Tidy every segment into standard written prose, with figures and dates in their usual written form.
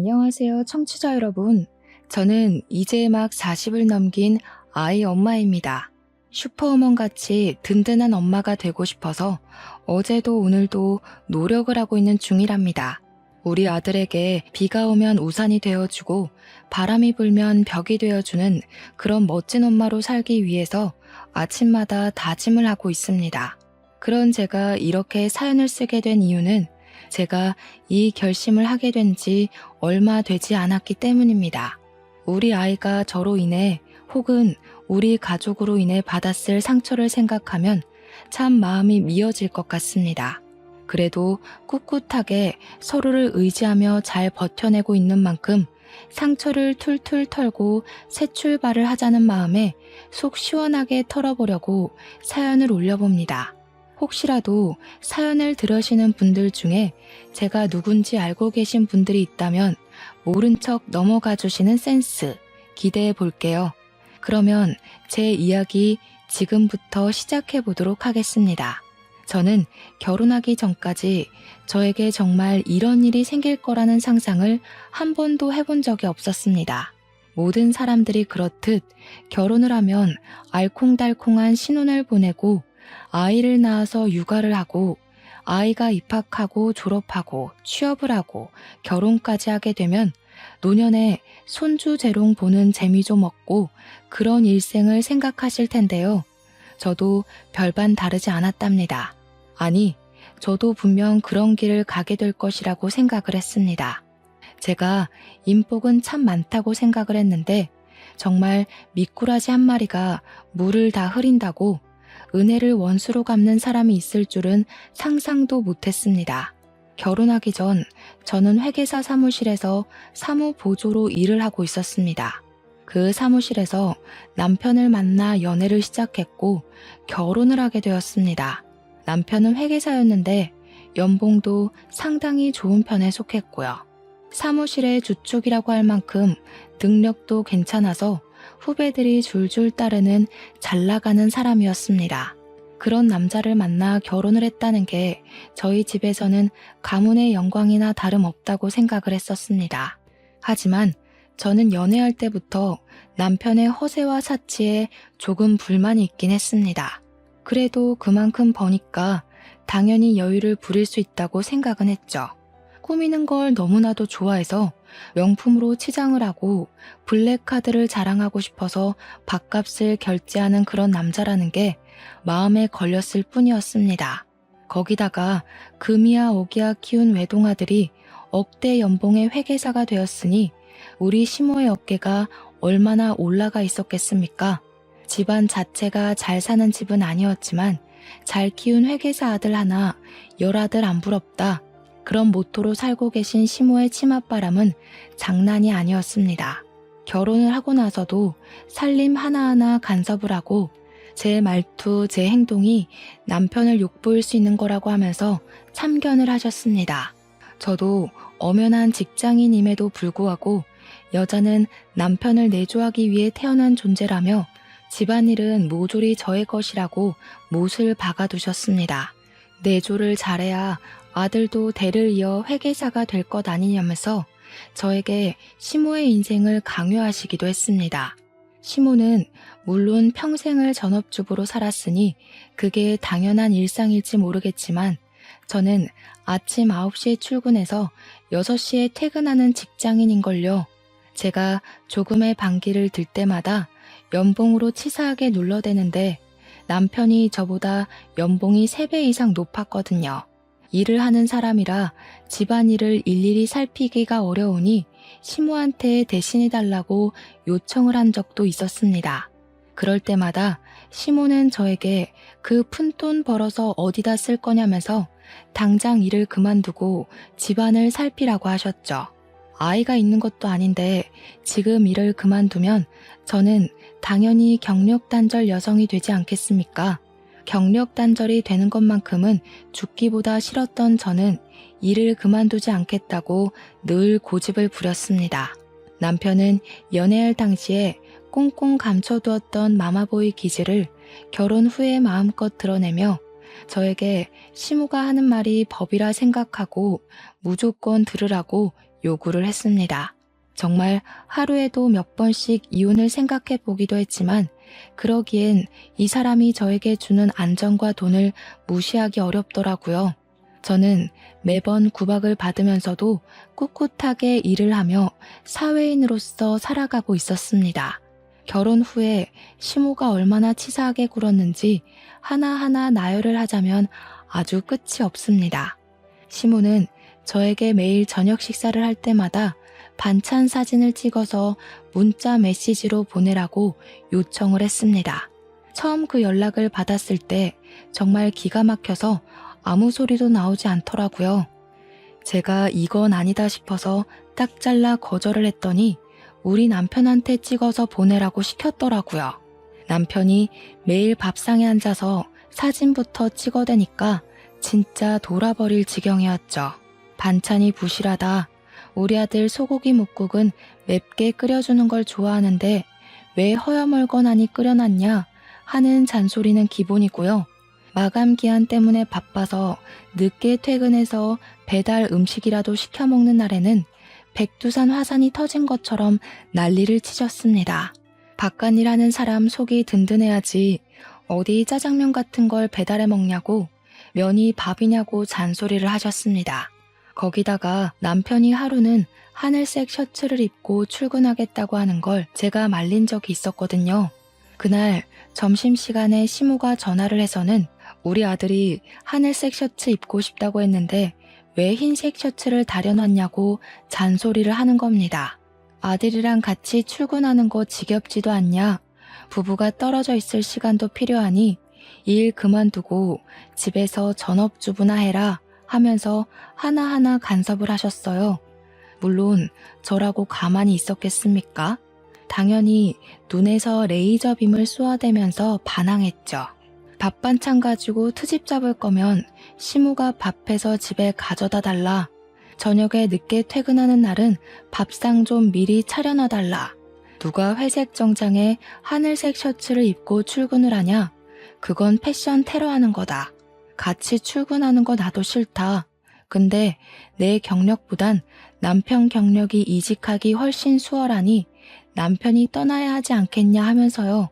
안녕하세요, 청취자 여러분. 저는 이제 막 40을 넘긴 아이 엄마입니다. 슈퍼우먼 같이 든든한 엄마가 되고 싶어서 어제도 오늘도 노력을 하고 있는 중이랍니다. 우리 아들에게 비가 오면 우산이 되어주고 바람이 불면 벽이 되어주는 그런 멋진 엄마로 살기 위해서 아침마다 다짐을 하고 있습니다. 그런 제가 이렇게 사연을 쓰게 된 이유는 제가 이 결심을 하게 된 지 얼마 되지 않았기 때문입니다. 우리 아이가 저로 인해 혹은 우리 가족으로 인해 받았을 상처를 생각하면 참 마음이 미어질 것 같습니다. 그래도 꿋꿋하게 서로를 의지하며 잘 버텨내고 있는 만큼 상처를 툴툴 털고 새 출발을 하자는 마음에 속 시원하게 털어보려고 사연을 올려봅니다. 혹시라도 사연을 들으시는 분들 중에 제가 누군지 알고 계신 분들이 있다면 모른 척 넘어가 주시는 센스 기대해 볼게요. 그러면 제 이야기 지금부터 시작해 보도록 하겠습니다. 저는 결혼하기 전까지 저에게 정말 이런 일이 생길 거라는 상상을 한 번도 해본 적이 없었습니다. 모든 사람들이 그렇듯 결혼을 하면 알콩달콩한 신혼을 보내고 아이를 낳아서 육아를 하고 아이가 입학하고 졸업하고 취업을 하고 결혼까지 하게 되면 노년에 손주 재롱 보는 재미 좀 없고 그런 일생을 생각하실 텐데요. 저도 별반 다르지 않았답니다. 아니, 저도 분명 그런 길을 가게 될 것이라고 생각을 했습니다. 제가 인복은 참 많다고 생각을 했는데 정말 미꾸라지 한 마리가 물을 다 흐린다고 은혜를 원수로 갚는 사람이 있을 줄은 상상도 못했습니다. 결혼하기 전 저는 회계사 사무실에서 사무보조로 일을 하고 있었습니다. 그 사무실에서 남편을 만나 연애를 시작했고 결혼을 하게 되었습니다. 남편은 회계사였는데 연봉도 상당히 좋은 편에 속했고요. 사무실의 주축이라고 할 만큼 능력도 괜찮아서 후배들이 줄줄 따르는 잘 나가는 사람이었습니다. 그런 남자를 만나 결혼을 했다는 게 저희 집에서는 가문의 영광이나 다름없다고 생각을 했었습니다. 하지만 저는 연애할 때부터 남편의 허세와 사치에 조금 불만이 있긴 했습니다. 그래도 그만큼 버니까 당연히 여유를 부릴 수 있다고 생각은 했죠. 꾸미는 걸 너무나도 좋아해서 명품으로 치장을 하고 블랙카드를 자랑하고 싶어서 밥값을 결제하는 그런 남자라는 게 마음에 걸렸을 뿐이었습니다. 거기다가 금이야 오기야 키운 외동아들이 억대 연봉의 회계사가 되었으니 우리 시모의 어깨가 얼마나 올라가 있었겠습니까? 집안 자체가 잘 사는 집은 아니었지만 잘 키운 회계사 아들 하나, 열아들 안 부럽다. 그런 모토로 살고 계신 시모의 치맛바람은 장난이 아니었습니다. 결혼을 하고 나서도 살림 하나하나 간섭을 하고 제 말투, 제 행동이 남편을 욕보일 수 있는 거라고 하면서 참견을 하셨습니다. 저도 엄연한 직장인임에도 불구하고 여자는 남편을 내조하기 위해 태어난 존재라며 집안일은 모조리 저의 것이라고 못을 박아두셨습니다. 내조를 잘해야 아들도 대를 이어 회계사가 될 것 아니냐면서 저에게 시모의 인생을 강요하시기도 했습니다. 시모는 물론 평생을 전업주부로 살았으니 그게 당연한 일상일지 모르겠지만 저는 아침 9시에 출근해서 6시에 퇴근하는 직장인인걸요. 제가 조금의 반기를 들 때마다 연봉으로 치사하게 눌러대는데 남편이 저보다 연봉이 3배 이상 높았거든요. 일을 하는 사람이라 집안일을 일일이 살피기가 어려우니 시모한테 대신해달라고 요청을 한 적도 있었습니다. 그럴 때마다 시모는 저에게 그 푼돈 벌어서 어디다 쓸 거냐면서 당장 일을 그만두고 집안을 살피라고 하셨죠. 아이가 있는 것도 아닌데 지금 일을 그만두면 저는 당연히 경력단절 여성이 되지 않겠습니까? 경력단절이 되는 것만큼은 죽기보다 싫었던 저는 일을 그만두지 않겠다고 늘 고집을 부렸습니다. 남편은 연애할 당시에 꽁꽁 감춰두었던 마마보이 기질을 결혼 후에 마음껏 드러내며 저에게 시모가 하는 말이 법이라 생각하고 무조건 들으라고 요구를 했습니다. 정말 하루에도 몇 번씩 이혼을 생각해 보기도 했지만 그러기엔 이 사람이 저에게 주는 안정과 돈을 무시하기 어렵더라고요. 저는 매번 구박을 받으면서도 꿋꿋하게 일을 하며 사회인으로서 살아가고 있었습니다. 결혼 후에 시모가 얼마나 치사하게 굴었는지 하나하나 나열을 하자면 아주 끝이 없습니다. 시모는 저에게 매일 저녁 식사를 할 때마다 반찬 사진을 찍어서 문자 메시지로 보내라고 요청을 했습니다. 처음 그 연락을 받았을 때 정말 기가 막혀서 아무 소리도 나오지 않더라고요. 제가 이건 아니다 싶어서 딱 잘라 거절을 했더니 우리 남편한테 찍어서 보내라고 시켰더라고요. 남편이 매일 밥상에 앉아서 사진부터 찍어대니까 진짜 돌아버릴 지경이었죠. 반찬이 부실하다. 우리 아들 소고기 뭇국은 맵게 끓여주는 걸 좋아하는데 왜 허여멀건하니 끓여놨냐 하는 잔소리는 기본이고요. 마감 기한 때문에 바빠서 늦게 퇴근해서 배달 음식이라도 시켜 먹는 날에는 백두산 화산이 터진 것처럼 난리를 치셨습니다. 바깥일 하는 사람 속이 든든해야지 어디 짜장면 같은 걸 배달해 먹냐고 면이 밥이냐고 잔소리를 하셨습니다. 거기다가 남편이 하루는 하늘색 셔츠를 입고 출근하겠다고 하는 걸 제가 말린 적이 있었거든요. 그날 점심시간에 시모가 전화를 해서는 우리 아들이 하늘색 셔츠 입고 싶다고 했는데 왜 흰색 셔츠를 다려놨냐고 잔소리를 하는 겁니다. 아들이랑 같이 출근하는 거 지겹지도 않냐? 부부가 떨어져 있을 시간도 필요하니 일 그만두고 집에서 전업주부나 해라 하면서 하나하나 간섭을 하셨어요. 물론 저라고 가만히 있었겠습니까? 당연히 눈에서 레이저 빔을 쏘아대면서 반항했죠. 밥 반찬 가지고 트집 잡을 거면 시모가 밥해서 집에 가져다 달라. 저녁에 늦게 퇴근하는 날은 밥상 좀 미리 차려놔 달라. 누가 회색 정장에 하늘색 셔츠를 입고 출근을 하냐? 그건 패션 테러하는 거다. 같이 출근하는 거 나도 싫다. 근데 내 경력보단 남편 경력이 이직하기 훨씬 수월하니 남편이 떠나야 하지 않겠냐 하면서요.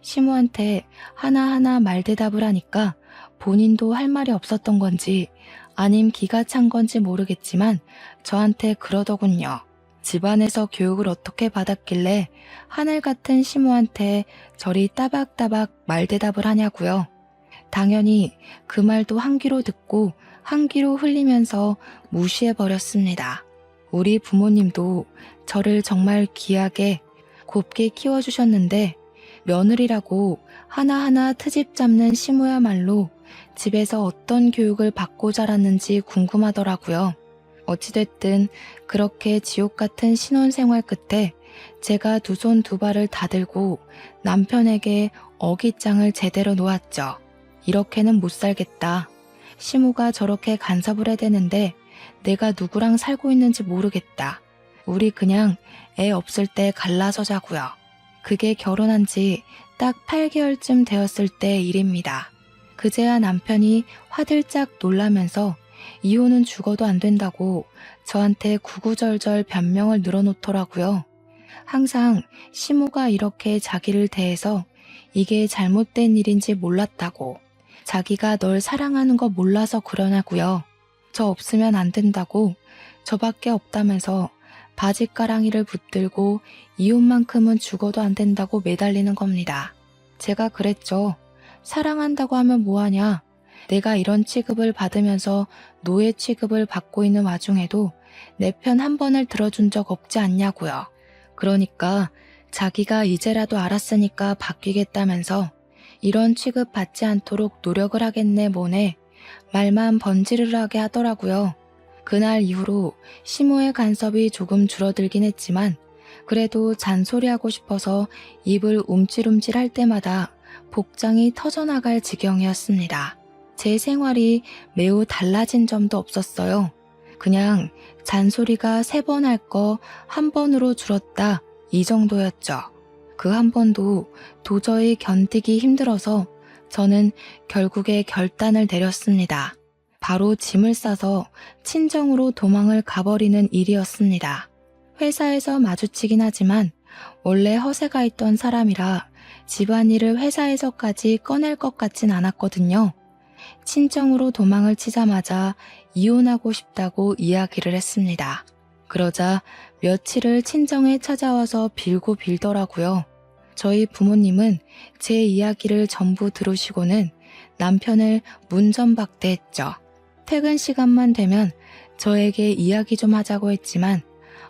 시모한테 하나하나 말대답을 하니까 본인도 할 말이 없었던 건지 아님 기가 찬 건지 모르겠지만 저한테 그러더군요. 집안에서 교육을 어떻게 받았길래 하늘 같은 시모한테 저리 따박따박 말대답을 하냐고요. 당연히 그 말도 한 귀로 듣고 한 귀로 흘리면서 무시해버렸습니다. 우리 부모님도 저를 정말 귀하게 곱게 키워주셨는데 며느리라고 하나하나 트집 잡는 시모야말로 집에서 어떤 교육을 받고 자랐는지 궁금하더라고요. 어찌됐든 그렇게 지옥 같은 신혼생활 끝에 제가 두 손 두 발을 다 들고 남편에게 어깃장을 제대로 놓았죠. 이렇게는 못 살겠다. 시모가 저렇게 간섭을 해대는데 내가 누구랑 살고 있는지 모르겠다. 우리 그냥 애 없을 때 갈라서 자고요. 그게 결혼한 지 딱 8개월쯤 되었을 때 일입니다. 그제야 남편이 화들짝 놀라면서 이혼은 죽어도 안 된다고 저한테 구구절절 변명을 늘어놓더라고요. 항상 시모가 이렇게 자기를 대해서 이게 잘못된 일인지 몰랐다고, 자기가 널 사랑하는 거 몰라서 그러냐고요. 저 없으면 안 된다고, 저밖에 없다면서 바짓가랑이를 붙들고 이혼만큼은 죽어도 안 된다고 매달리는 겁니다. 제가 그랬죠. 사랑한다고 하면 뭐하냐. 내가 이런 취급을 받으면서 노예 취급을 받고 있는 와중에도 내 편 한 번을 들어준 적 없지 않냐고요. 그러니까 자기가 이제라도 알았으니까 바뀌겠다면서 이런 취급 받지 않도록 노력을 하겠네 뭐네 말만 번지르르하게 하더라고요. 그날 이후로 시모의 간섭이 조금 줄어들긴 했지만 그래도 잔소리하고 싶어서 입을 움찔움찔 할 때마다 복장이 터져나갈 지경이었습니다. 제 생활이 매우 달라진 점도 없었어요. 그냥 잔소리가 3번 할 거 1번으로 줄었다 이 정도였죠. 그 한 번도 도저히 견디기 힘들어서 저는 결국에 결단을 내렸습니다. 바로 짐을 싸서 친정으로 도망을 가버리는 일이었습니다. 회사에서 마주치긴 하지만 원래 허세가 있던 사람이라 집안일을 회사에서까지 꺼낼 것 같진 않았거든요. 친정으로 도망을 치자마자 이혼하고 싶다고 이야기를 했습니다. 그러자 며칠을 친정에 찾아와서 빌고 빌더라고요. 저희 부모님은 제 이야기를 전부 들으시고는 남편을 문전박대했죠. 퇴근 시간만 되면 저에게 이야기 좀 하자고 했지만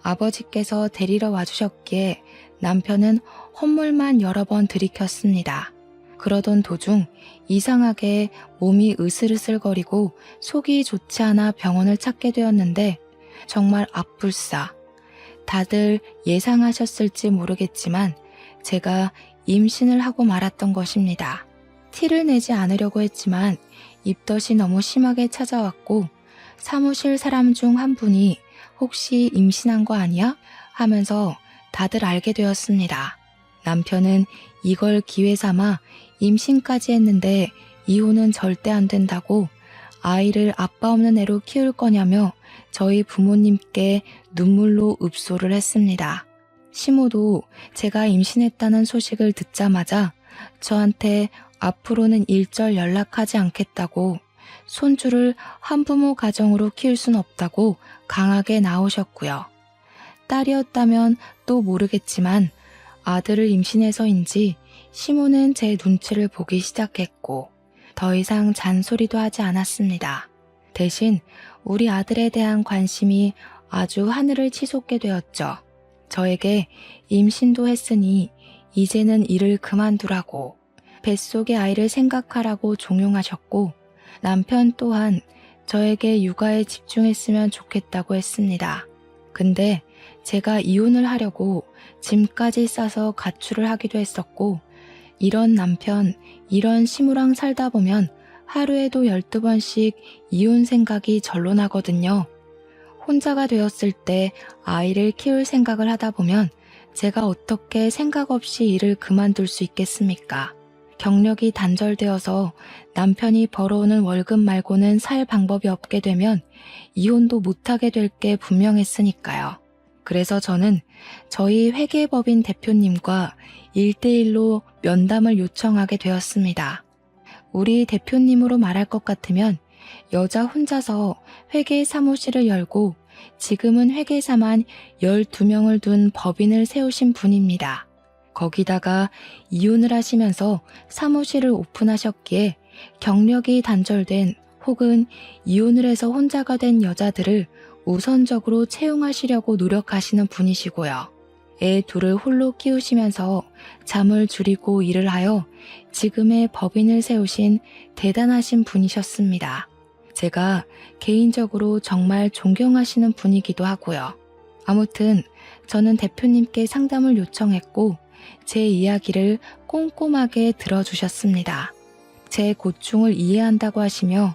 아버지께서 데리러 와주셨기에 남편은 헛물만 여러 번 들이켰습니다. 그러던 도중 이상하게 몸이 으슬으슬거리고 속이 좋지 않아 병원을 찾게 되었는데 정말 앞불싸. 다들 예상하셨을지 모르겠지만 제가 임신을 하고 말았던 것입니다. 티를 내지 않으려고 했지만 입덧이 너무 심하게 찾아왔고 사무실 사람 중 한 분이 혹시 임신한 거 아니야? 하면서 다들 알게 되었습니다. 남편은 이걸 기회 삼아 임신까지 했는데 이혼은 절대 안 된다고 아이를 아빠 없는 애로 키울 거냐며 저희 부모님께 눈물로 읍소를 했습니다. 시모도 제가 임신했다는 소식을 듣자마자 저한테 앞으로는 일절 연락하지 않겠다고 손주를 한부모 가정으로 키울 순 없다고 강하게 나오셨고요. 딸이었다면 또 모르겠지만 아들을 임신해서인지 시모는 제 눈치를 보기 시작했고 더 이상 잔소리도 하지 않았습니다. 대신 우리 아들에 대한 관심이 아주 하늘을 치솟게 되었죠. 저에게 임신도 했으니 이제는 일을 그만두라고 뱃속의 아이를 생각하라고 종용하셨고 남편 또한 저에게 육아에 집중했으면 좋겠다고 했습니다. 근데 제가 이혼을 하려고 짐까지 싸서 가출을 하기도 했었고 이런 남편, 이런 시무랑 살다 보면 하루에도 12번씩 이혼 생각이 절로 나거든요. 혼자가 되었을 때 아이를 키울 생각을 하다 보면 제가 어떻게 생각 없이 일을 그만둘 수 있겠습니까? 경력이 단절되어서 남편이 벌어오는 월급 말고는 살 방법이 없게 되면 이혼도 못하게 될 게 분명했으니까요. 그래서 저는 저희 회계법인 대표님과 1대1로 면담을 요청하게 되었습니다. 우리 대표님으로 말할 것 같으면 여자 혼자서 회계 사무실을 열고 지금은 회계사만 12명을 둔 법인을 세우신 분입니다. 거기다가 이혼을 하시면서 사무실을 오픈하셨기에 경력이 단절된 혹은 이혼을 해서 혼자가 된 여자들을 우선적으로 채용하시려고 노력하시는 분이시고요. 애 둘을 홀로 키우시면서 잠을 줄이고 일을 하여 지금의 법인을 세우신 대단하신 분이셨습니다. 제가 개인적으로 정말 존경하시는 분이기도 하고요. 아무튼 저는 대표님께 상담을 요청했고 제 이야기를 꼼꼼하게 들어주셨습니다. 제 고충을 이해한다고 하시며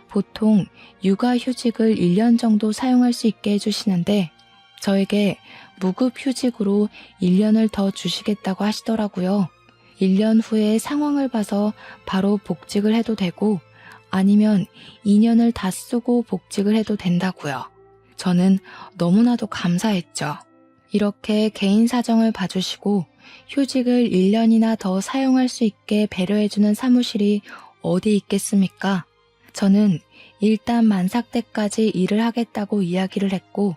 보통 육아휴직을 1년 정도 사용할 수 있게 해주시는데 저에게 무급휴직으로 1년을 더 주시겠다고 하시더라고요. 1년 후에 상황을 봐서 바로 복직을 해도 되고 아니면 2년을 다 쓰고 복직을 해도 된다고요. 저는 너무나도 감사했죠. 이렇게 개인 사정을 봐주시고 휴직을 1년이나 더 사용할 수 있게 배려해주는 사무실이 어디 있겠습니까? 저는 일단 만삭 때까지 일을 하겠다고 이야기를 했고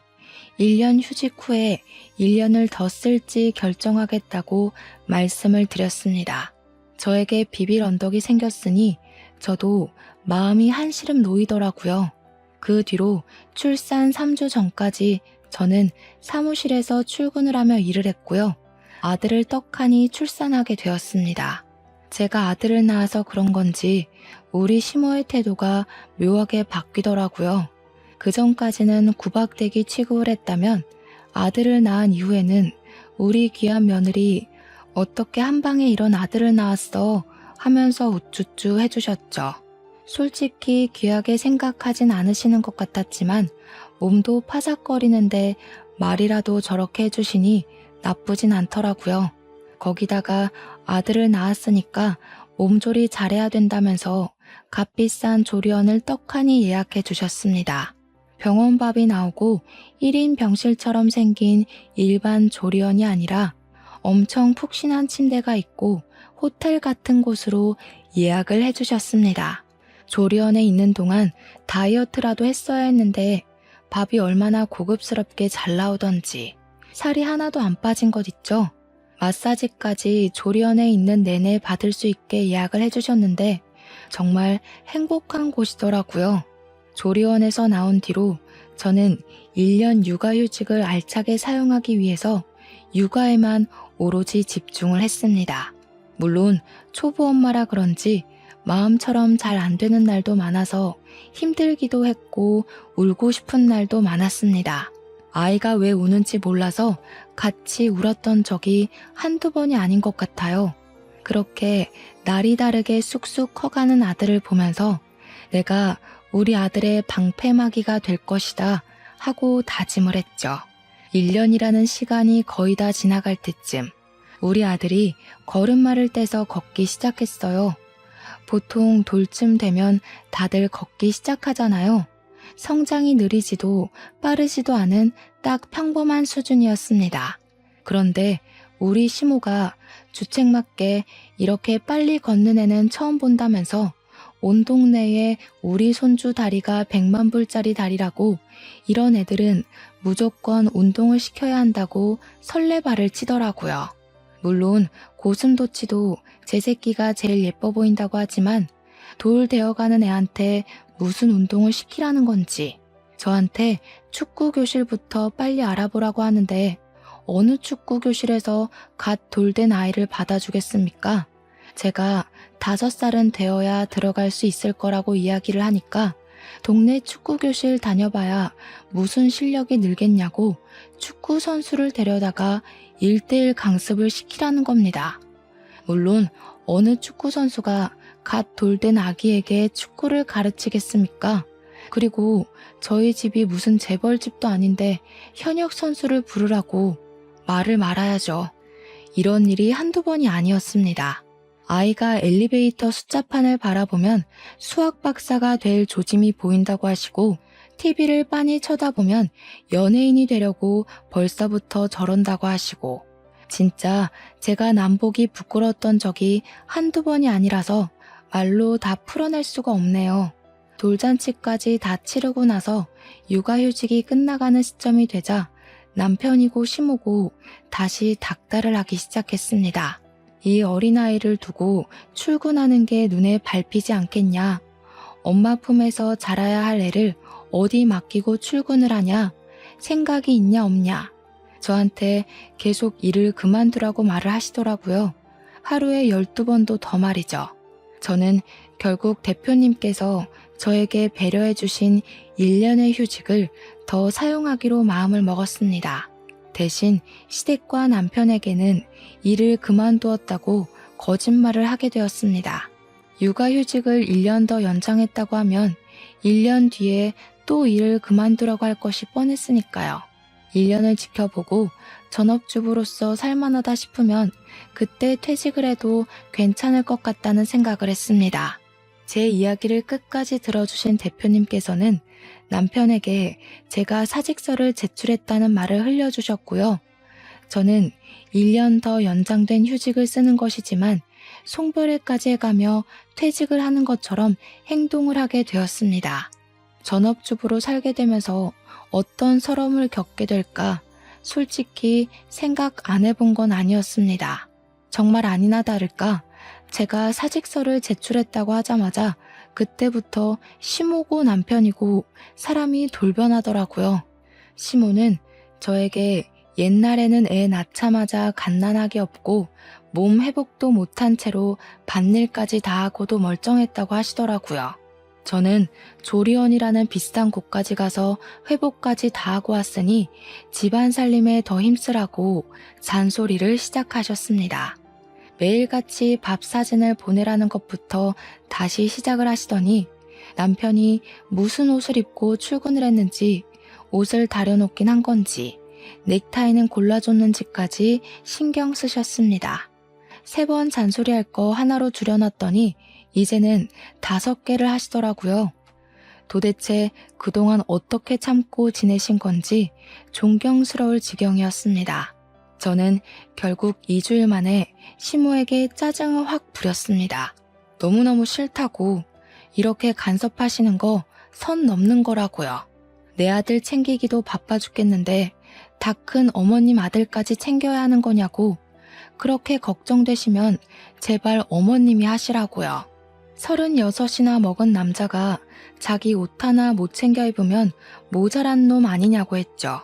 1년 휴직 후에 1년을 더 쓸지 결정하겠다고 말씀을 드렸습니다. 저에게 비빌 언덕이 생겼으니 저도 마음이 한시름 놓이더라고요. 그 뒤로 출산 3주 전까지 저는 사무실에서 출근을 하며 일을 했고요. 아들을 떡하니 출산하게 되었습니다. 제가 아들을 낳아서 그런 건지 우리 시모의 태도가 묘하게 바뀌더라고요. 그 전까지는 구박대기 취급을 했다면 아들을 낳은 이후에는 우리 귀한 며느리 어떻게 한 방에 이런 아들을 낳았어 하면서 우쭈쭈 해주셨죠. 솔직히 귀하게 생각하진 않으시는 것 같았지만 몸도 파삭거리는데 말이라도 저렇게 해주시니 나쁘진 않더라고요. 거기다가 아들을 낳았으니까 몸조리 잘해야 된다면서 값비싼 조리원을 떡하니 예약해 주셨습니다. 병원밥이 나오고 1인 병실처럼 생긴 일반 조리원이 아니라 엄청 푹신한 침대가 있고 호텔 같은 곳으로 예약을 해주셨습니다. 조리원에 있는 동안 다이어트라도 했어야 했는데 밥이 얼마나 고급스럽게 잘 나오던지 살이 하나도 안 빠진 것 있죠? 마사지까지 조리원에 있는 내내 받을 수 있게 예약을 해주셨는데 정말 행복한 곳이더라고요. 조리원에서 나온 뒤로 저는 1년 육아휴직을 알차게 사용하기 위해서 육아에만 오로지 집중을 했습니다. 물론 초보 엄마라 그런지 마음처럼 잘 안 되는 날도 많아서 힘들기도 했고 울고 싶은 날도 많았습니다. 아이가 왜 우는지 몰라서 같이 울었던 적이 한두 번이 아닌 것 같아요. 그렇게 날이 다르게 쑥쑥 커가는 아들을 보면서 내가 우리 아들의 방패막이가 될 것이다 하고 다짐을 했죠. 1년이라는 시간이 거의 다 지나갈 때쯤 우리 아들이 걸음마를 떼서 걷기 시작했어요. 보통 돌쯤 되면 다들 걷기 시작하잖아요. 성장이 느리지도 빠르지도 않은 딱 평범한 수준이었습니다. 그런데 우리 시모가 주책맞게 이렇게 빨리 걷는 애는 처음 본다면서 온 동네에 우리 손주 다리가 100만 불짜리 다리라고 이런 애들은 무조건 운동을 시켜야 한다고 설레발을 치더라고요. 물론 고슴도치도 제 새끼가 제일 예뻐 보인다고 하지만 돌 되어가는 애한테 무슨 운동을 시키라는 건지 저한테 축구 교실부터 빨리 알아보라고 하는데 어느 축구 교실에서 갓 돌된 아이를 받아주겠습니까? 제가 5살은 되어야 들어갈 수 있을 거라고 이야기를 하니까 동네 축구 교실 다녀봐야 무슨 실력이 늘겠냐고 축구 선수를 데려다가 1대1 강습을 시키라는 겁니다. 물론 어느 축구 선수가 갓 돌된 아기에게 축구를 가르치겠습니까? 그리고 저희 집이 무슨 재벌집도 아닌데 현역 선수를 부르라고 말을 말아야죠. 이런 일이 한두 번이 아니었습니다. 아이가 엘리베이터 숫자판을 바라보면 수학 박사가 될 조짐이 보인다고 하시고 TV를 빤히 쳐다보면 연예인이 되려고 벌써부터 저런다고 하시고 진짜 제가 남보기 부끄러웠던 적이 한두 번이 아니라서 말로 다 풀어낼 수가 없네요. 돌잔치까지 다 치르고 나서 육아휴직이 끝나가는 시점이 되자 남편이고 시모고 다시 닥달을 하기 시작했습니다. 이 어린아이를 두고 출근하는 게 눈에 밟히지 않겠냐. 엄마 품에서 자라야 할 애를 어디 맡기고 출근을 하냐. 생각이 있냐 없냐. 저한테 계속 일을 그만두라고 말을 하시더라고요. 하루에 12번도 더 말이죠. 저는 결국 대표님께서 저에게 배려해 주신 1년의 휴직을 더 사용하기로 마음을 먹었습니다. 대신 시댁과 남편에게는 일을 그만두었다고 거짓말을 하게 되었습니다. 육아휴직을 1년 더 연장했다고 하면 1년 뒤에 또 일을 그만두라고 할 것이 뻔했으니까요. 1년을 지켜보고 전업주부로서 살만하다 싶으면 그때 퇴직을 해도 괜찮을 것 같다는 생각을 했습니다. 제 이야기를 끝까지 들어주신 대표님께서는 남편에게 제가 사직서를 제출했다는 말을 흘려주셨고요. 저는 1년 더 연장된 휴직을 쓰는 것이지만 송별회까지 해가며 퇴직을 하는 것처럼 행동을 하게 되었습니다. 전업주부로 살게 되면서 어떤 서러움을 겪게 될까 솔직히 생각 안 해본 건 아니었습니다. 정말 아니나 다를까 제가 사직서를 제출했다고 하자마자 그때부터 시모고 남편이고 사람이 돌변하더라고요. 시모는 저에게 옛날에는 애 낳자마자 갓난아기 없고 몸 회복도 못한 채로 밭일까지 다 하고도 멀쩡했다고 하시더라고요. 저는 조리원이라는 비싼 곳까지 가서 회복까지 다 하고 왔으니 집안 살림에 더 힘쓰라고 잔소리를 시작하셨습니다. 매일같이 밥 사진을 보내라는 것부터 다시 시작을 하시더니 남편이 무슨 옷을 입고 출근을 했는지 옷을 다려놓긴 한 건지 넥타이는 골라줬는지까지 신경 쓰셨습니다. 3번 잔소리할 거 하나로 줄여놨더니 이제는 5개를 하시더라고요. 도대체 그동안 어떻게 참고 지내신 건지 존경스러울 지경이었습니다. 저는 결국 2주일 만에 시모에게 짜증을 확 부렸습니다. 너무너무 싫다고, 이렇게 간섭하시는 거 선 넘는 거라고요. 내 아들 챙기기도 바빠 죽겠는데 다 큰 어머님 아들까지 챙겨야 하는 거냐고. 그렇게 걱정되시면 제발 어머님이 하시라고요. 36이나 먹은 남자가 자기 옷 하나 못 챙겨 입으면 모자란 놈 아니냐고 했죠.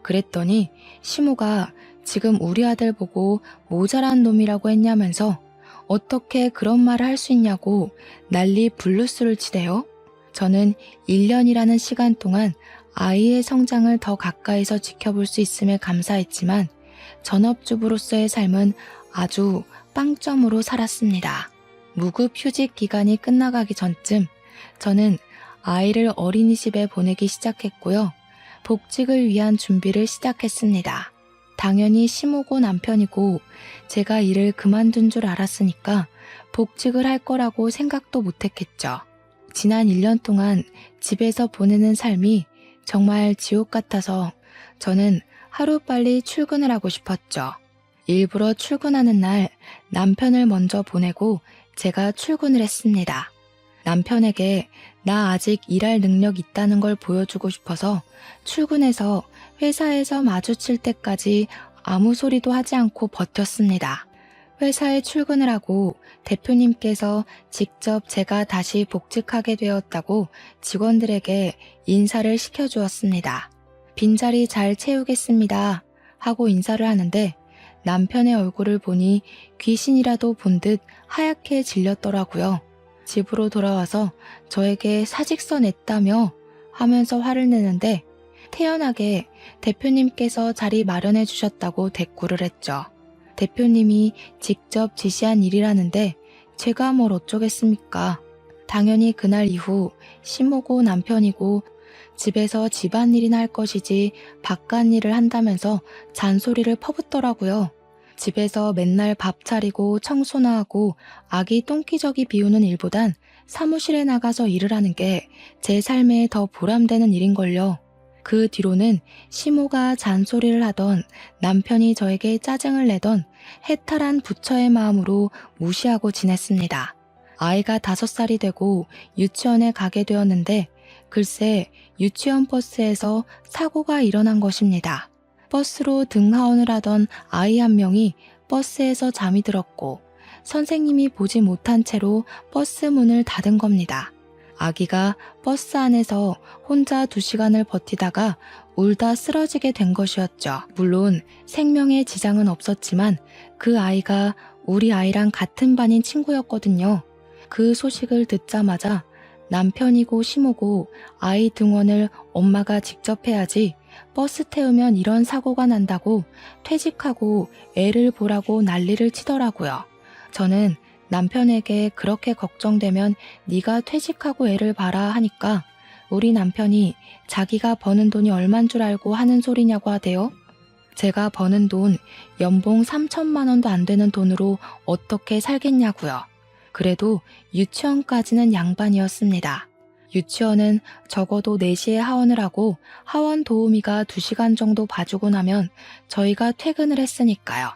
그랬더니 시모가 지금 우리 아들 보고 모자란 놈이라고 했냐면서 어떻게 그런 말을 할 수 있냐고 난리 블루스를 치대요. 저는 1년이라는 시간 동안 아이의 성장을 더 가까이서 지켜볼 수 있음에 감사했지만 전업주부로서의 삶은 아주 빵점으로 살았습니다. 무급 휴직 기간이 끝나가기 전쯤 저는 아이를 어린이집에 보내기 시작했고요. 복직을 위한 준비를 시작했습니다. 당연히 시모고 남편이고 제가 일을 그만둔 줄 알았으니까 복직을 할 거라고 생각도 못했겠죠. 지난 1년 동안 집에서 보내는 삶이 정말 지옥 같아서 저는 하루빨리 출근을 하고 싶었죠. 일부러 출근하는 날 남편을 먼저 보내고 제가 출근을 했습니다. 남편에게 나 아직 일할 능력 있다는 걸 보여주고 싶어서 출근해서 회사에서 마주칠 때까지 아무 소리도 하지 않고 버텼습니다. 회사에 출근을 하고 대표님께서 직접 제가 다시 복직하게 되었다고 직원들에게 인사를 시켜주었습니다. 빈자리 잘 채우겠습니다 하고 인사를 하는데 남편의 얼굴을 보니 귀신이라도 본 듯 하얗게 질렸더라고요. 집으로 돌아와서 저에게 사직서 냈다며 하면서 화를 내는데 태연하게 대표님께서 자리 마련해 주셨다고 대꾸를 했죠. 대표님이 직접 지시한 일이라는데 제가 뭘 어쩌겠습니까? 당연히 그날 이후 시모고 남편이고 집에서 집안일이나 할 것이지 바깥일을 한다면서 잔소리를 퍼붓더라고요. 집에서 맨날 밥 차리고 청소나 하고 아기 똥기저귀 비우는 일보단 사무실에 나가서 일을 하는 게 제 삶에 더 보람되는 일인걸요. 그 뒤로는 시모가 잔소리를 하던 남편이 저에게 짜증을 내던 해탈한 부처의 마음으로 무시하고 지냈습니다. 아이가 5살이 되고 유치원에 가게 되었는데 글쎄 유치원 버스에서 사고가 일어난 것입니다. 버스로 등하원을 하던 아이 한 명이 버스에서 잠이 들었고 선생님이 보지 못한 채로 버스 문을 닫은 겁니다. 아기가 버스 안에서 혼자 2시간을 버티다가 울다 쓰러지게 된 것이었죠. 물론 생명에 지장은 없었지만 그 아이가 우리 아이랑 같은 반인 친구였거든요. 그 소식을 듣자마자 남편이고 시모고 아이 등원을 엄마가 직접 해야지 버스 태우면 이런 사고가 난다고 퇴직하고 애를 보라고 난리를 치더라고요. 저는 남편에게 그렇게 걱정되면 네가 퇴직하고 애를 봐라 하니까 우리 남편이 자기가 버는 돈이 얼만 줄 알고 하는 소리냐고 하대요. 제가 버는 돈 연봉 3천만 원도 안 되는 돈으로 어떻게 살겠냐고요. 그래도 유치원까지는 양반이었습니다. 유치원은 적어도 4시에 하원을 하고 하원 도우미가 2시간 정도 봐주고 나면 저희가 퇴근을 했으니까요.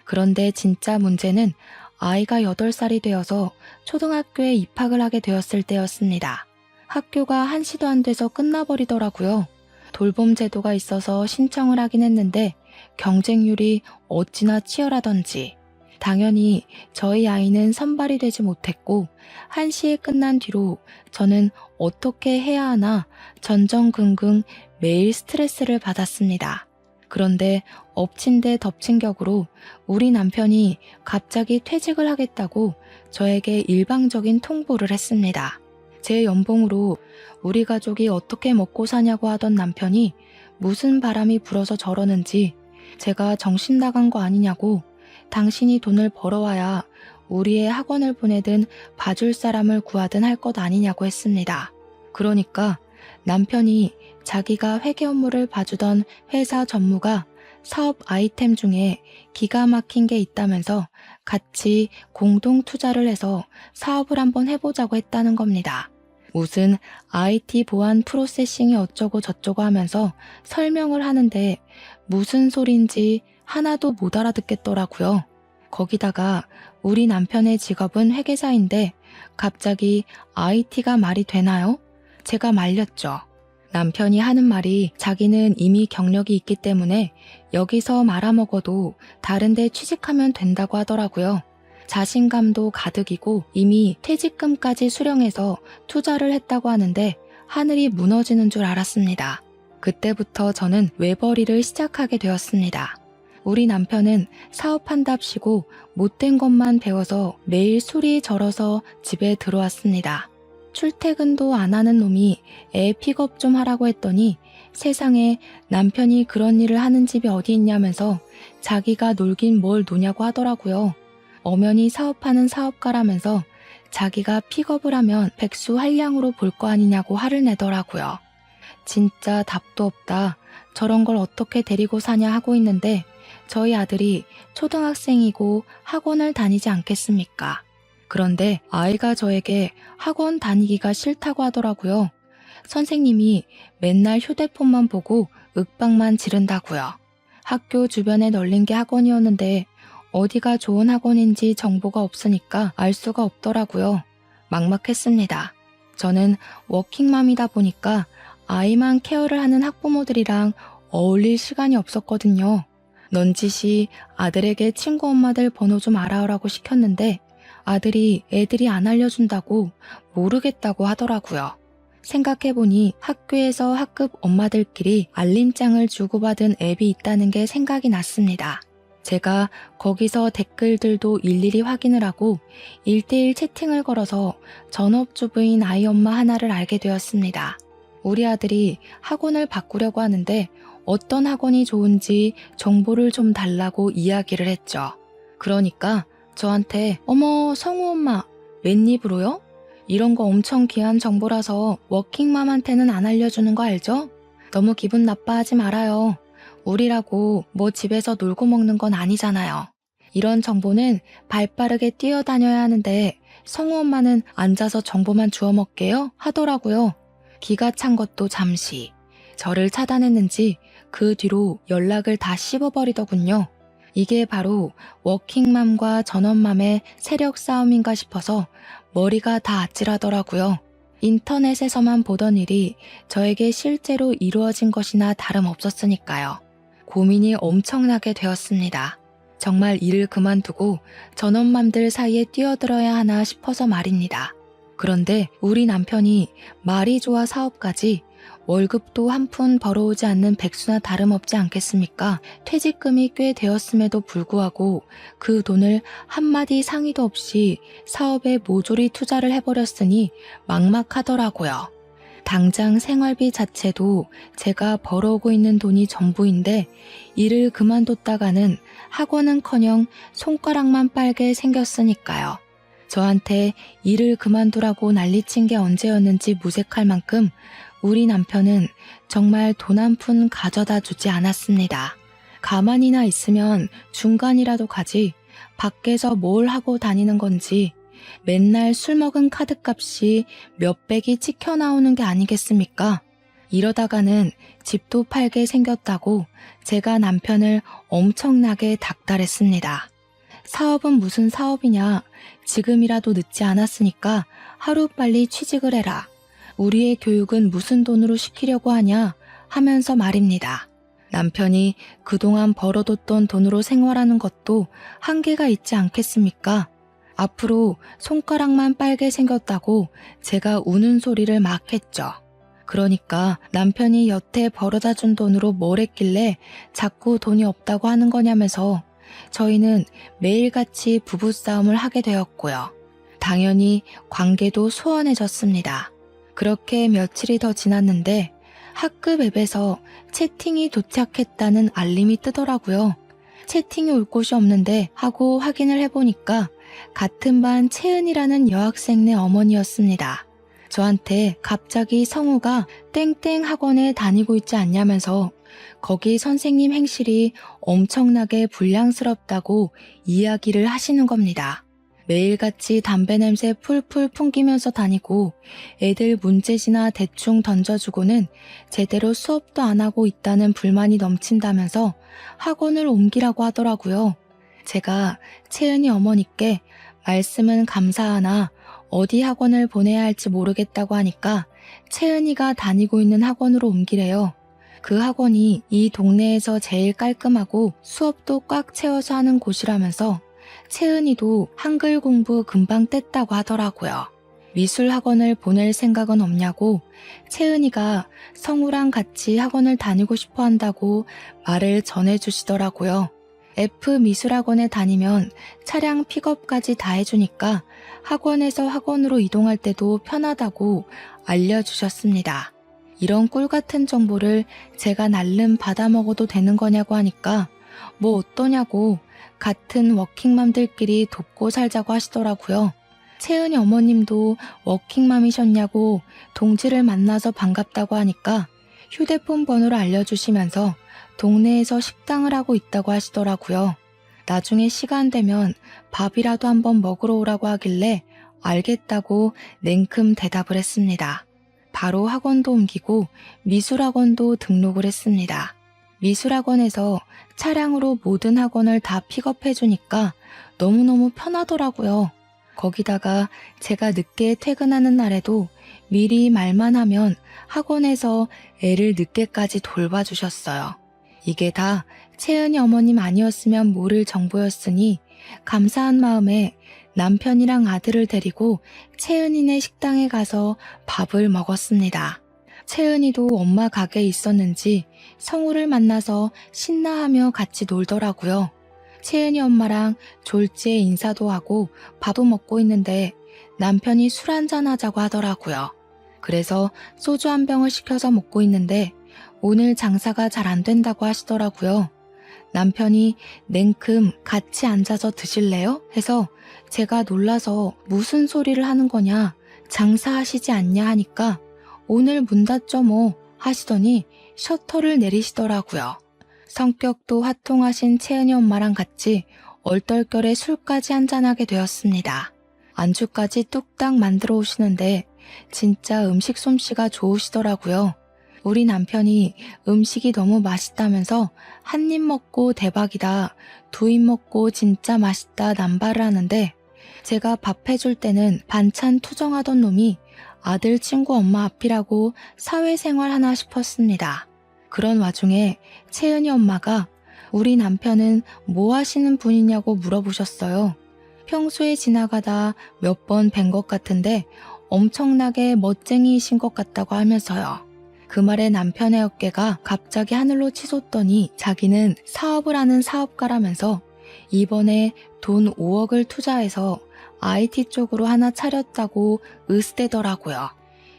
그런데 진짜 문제는 아이가 8살이 되어서 초등학교에 입학을 하게 되었을 때였습니다. 학교가 1시도 안 돼서 끝나버리더라고요. 돌봄 제도가 있어서 신청을 하긴 했는데 경쟁률이 어찌나 치열하던지 당연히 저희 아이는 선발이 되지 못했고 1시에 끝난 뒤로 저는 어떻게 해야 하나 전전긍긍 매일 스트레스를 받았습니다. 그런데 엎친 데 덮친 격으로 우리 남편이 갑자기 퇴직을 하겠다고 저에게 일방적인 통보를 했습니다. 제 연봉으로 우리 가족이 어떻게 먹고 사냐고 하던 남편이 무슨 바람이 불어서 저러는지 제가 정신 나간 거 아니냐고 당신이 돈을 벌어와야 우리의 학원을 보내든 봐줄 사람을 구하든 할 것 아니냐고 했습니다. 그러니까 남편이 자기가 회계 업무를 봐주던 회사 전무가 사업 아이템 중에 기가 막힌 게 있다면서 같이 공동 투자를 해서 사업을 한번 해보자고 했다는 겁니다. 무슨 IT 보안 프로세싱이 어쩌고 저쩌고 하면서 설명을 하는데 무슨 소린지 하나도 못 알아듣겠더라고요. 거기다가 우리 남편의 직업은 회계사인데 갑자기 IT가 말이 되나요? 제가 말렸죠. 남편이 하는 말이 자기는 이미 경력이 있기 때문에 여기서 말아먹어도 다른 데 취직하면 된다고 하더라고요. 자신감도 가득이고 이미 퇴직금까지 수령해서 투자를 했다고 하는데 하늘이 무너지는 줄 알았습니다. 그때부터 저는 외벌이를 시작하게 되었습니다. 우리 남편은 사업한답시고 못된 것만 배워서 매일 술이 절어서 집에 들어왔습니다. 출퇴근도 안 하는 놈이 애 픽업 좀 하라고 했더니 세상에 남편이 그런 일을 하는 집이 어디 있냐면서 자기가 놀긴 뭘 노냐고 하더라고요. 엄연히 사업하는 사업가라면서 자기가 픽업을 하면 백수한량으로 볼 거 아니냐고 화를 내더라고요. 진짜 답도 없다. 저런 걸 어떻게 데리고 사냐 하고 있는데 저희 아들이 초등학생이고 학원을 다니지 않겠습니까? 그런데 아이가 저에게 학원 다니기가 싫다고 하더라고요. 선생님이 맨날 휴대폰만 보고 윽박만 지른다고요. 학교 주변에 널린 게 학원이었는데 어디가 좋은 학원인지 정보가 없으니까 알 수가 없더라고요. 막막했습니다. 저는 워킹맘이다 보니까 아이만 케어를 하는 학부모들이랑 어울릴 시간이 없었거든요. 넌지시 아들에게 친구 엄마들 번호 좀 알아오라고 시켰는데 아들이 애들이 안 알려준다고 모르겠다고 하더라고요. 생각해보니 학교에서 학급 엄마들끼리 알림장을 주고받은 앱이 있다는 게 생각이 났습니다. 제가 거기서 댓글들도 일일이 확인을 하고 1대1 채팅을 걸어서 전업주부인 아이 엄마 하나를 알게 되었습니다. 우리 아들이 학원을 바꾸려고 하는데 어떤 학원이 좋은지 정보를 좀 달라고 이야기를 했죠. 그러니까 저한테 어머 성우 엄마 웬입으로요? 이런 거 엄청 귀한 정보라서 워킹맘한테는 안 알려주는 거 알죠? 너무 기분 나빠하지 말아요. 우리라고 뭐 집에서 놀고 먹는 건 아니잖아요. 이런 정보는 발빠르게 뛰어다녀야 하는데 성우 엄마는 앉아서 정보만 주워 먹게요? 하더라고요. 기가 찬 것도 잠시. 저를 차단했는지 그 뒤로 연락을 다 씹어버리더군요. 이게 바로 워킹맘과 전업맘의 세력 싸움인가 싶어서 머리가 다 아찔하더라고요. 인터넷에서만 보던 일이 저에게 실제로 이루어진 것이나 다름없었으니까요. 고민이 엄청나게 되었습니다. 정말 일을 그만두고 전업맘들 사이에 뛰어들어야 하나 싶어서 말입니다. 그런데 우리 남편이 말이 좋아 사업까지 월급도 한 푼 벌어오지 않는 백수나 다름없지 않겠습니까? 퇴직금이 꽤 되었음에도 불구하고 그 돈을 한마디 상의도 없이 사업에 모조리 투자를 해버렸으니 막막하더라고요. 당장 생활비 자체도 제가 벌어오고 있는 돈이 전부인데 일을 그만뒀다가는 학원은커녕 손가락만 빨게 생겼으니까요. 저한테 일을 그만두라고 난리친 게 언제였는지 무색할 만큼 우리 남편은 정말 돈 한 푼 가져다 주지 않았습니다. 가만히나 있으면 중간이라도 가지 밖에서 뭘 하고 다니는 건지 맨날 술 먹은 카드값이 몇백이 찍혀 나오는 게 아니겠습니까? 이러다가는 집도 팔게 생겼다고 제가 남편을 엄청나게 닥달했습니다. 사업은 무슨 사업이냐? 지금이라도 늦지 않았으니까 하루빨리 취직을 해라. 우리의 교육은 무슨 돈으로 시키려고 하냐? 하면서 말입니다. 남편이 그동안 벌어뒀던 돈으로 생활하는 것도 한계가 있지 않겠습니까? 앞으로 손가락만 빨게 생겼다고 제가 우는 소리를 막 했죠. 그러니까 남편이 여태 벌어다 준 돈으로 뭘 했길래 자꾸 돈이 없다고 하는 거냐면서 저희는 매일같이 부부싸움을 하게 되었고요. 당연히 관계도 소원해졌습니다. 그렇게 며칠이 더 지났는데 학급 앱에서 채팅이 도착했다는 알림이 뜨더라고요. 채팅이 올 곳이 없는데 하고 확인을 해보니까 같은 반 채은이라는 여학생네 어머니였습니다. 저한테 갑자기 성우가 땡땡 학원에 다니고 있지 않냐면서 거기 선생님 행실이 엄청나게 불량스럽다고 이야기를 하시는 겁니다. 매일같이 담배 냄새 풀풀 풍기면서 다니고 애들 문제지나 대충 던져주고는 제대로 수업도 안 하고 있다는 불만이 넘친다면서 학원을 옮기라고 하더라고요. 제가 채은이 어머니께 말씀은 감사하나 어디 학원을 보내야 할지 모르겠다고 하니까 채은이가 다니고 있는 학원으로 옮기래요. 그 학원이 이 동네에서 제일 깔끔하고 수업도 꽉 채워서 하는 곳이라면서 채은이도 한글 공부 금방 뗐다고 하더라고요. 미술 학원을 보낼 생각은 없냐고 채은이가 성우랑 같이 학원을 다니고 싶어 한다고 말을 전해주시더라고요. F 미술학원에 다니면 차량 픽업까지 다 해주니까 학원에서 학원으로 이동할 때도 편하다고 알려주셨습니다. 이런 꿀같은 정보를 제가 날름 받아먹어도 되는 거냐고 하니까 뭐 어떠냐고 같은 워킹맘들끼리 돕고 살자고 하시더라고요. 채은이 어머님도 워킹맘이셨냐고 동지를 만나서 반갑다고 하니까 휴대폰 번호를 알려주시면서 동네에서 식당을 하고 있다고 하시더라고요. 나중에 시간 되면 밥이라도 한번 먹으러 오라고 하길래 알겠다고 냉큼 대답을 했습니다. 바로 학원도 옮기고 미술학원도 등록을 했습니다. 미술학원에서 차량으로 모든 학원을 다 픽업해주니까 너무너무 편하더라고요. 거기다가 제가 늦게 퇴근하는 날에도 미리 말만 하면 학원에서 애를 늦게까지 돌봐주셨어요. 이게 다 채은이 어머님 아니었으면 모를 정보였으니 감사한 마음에 남편이랑 아들을 데리고 채은이네 식당에 가서 밥을 먹었습니다. 채은이도 엄마 가게에 있었는지 성우를 만나서 신나하며 같이 놀더라고요. 채은이 엄마랑 졸지에 인사도 하고 밥도 먹고 있는데 남편이 술 한잔 하자고 하더라고요. 그래서 소주 한 병을 시켜서 먹고 있는데 오늘 장사가 잘 안 된다고 하시더라고요. 남편이 냉큼 같이 앉아서 드실래요? 해서 제가 놀라서 무슨 소리를 하는 거냐, 장사하시지 않냐 하니까 오늘 문 닫죠 뭐 하시더니 셔터를 내리시더라고요. 성격도 화통하신 채은이 엄마랑 같이 얼떨결에 술까지 한잔하게 되었습니다. 안주까지 뚝딱 만들어 오시는데 진짜 음식 솜씨가 좋으시더라고요. 우리 남편이 음식이 너무 맛있다면서 한 입 먹고 대박이다, 두 입 먹고 진짜 맛있다 남발을 하는데 제가 밥 해줄 때는 반찬 투정하던 놈이 아들 친구 엄마 앞이라고 사회생활 하나 싶었습니다. 그런 와중에 채은이 엄마가 우리 남편은 뭐 하시는 분이냐고 물어보셨어요. 평소에 지나가다 몇 번 뵌 것 같은데 엄청나게 멋쟁이이신 것 같다고 하면서요. 그 말에 남편의 어깨가 갑자기 하늘로 치솟더니 자기는 사업을 하는 사업가라면서 이번에 돈 5억을 투자해서 IT 쪽으로 하나 차렸다고 으스대더라고요.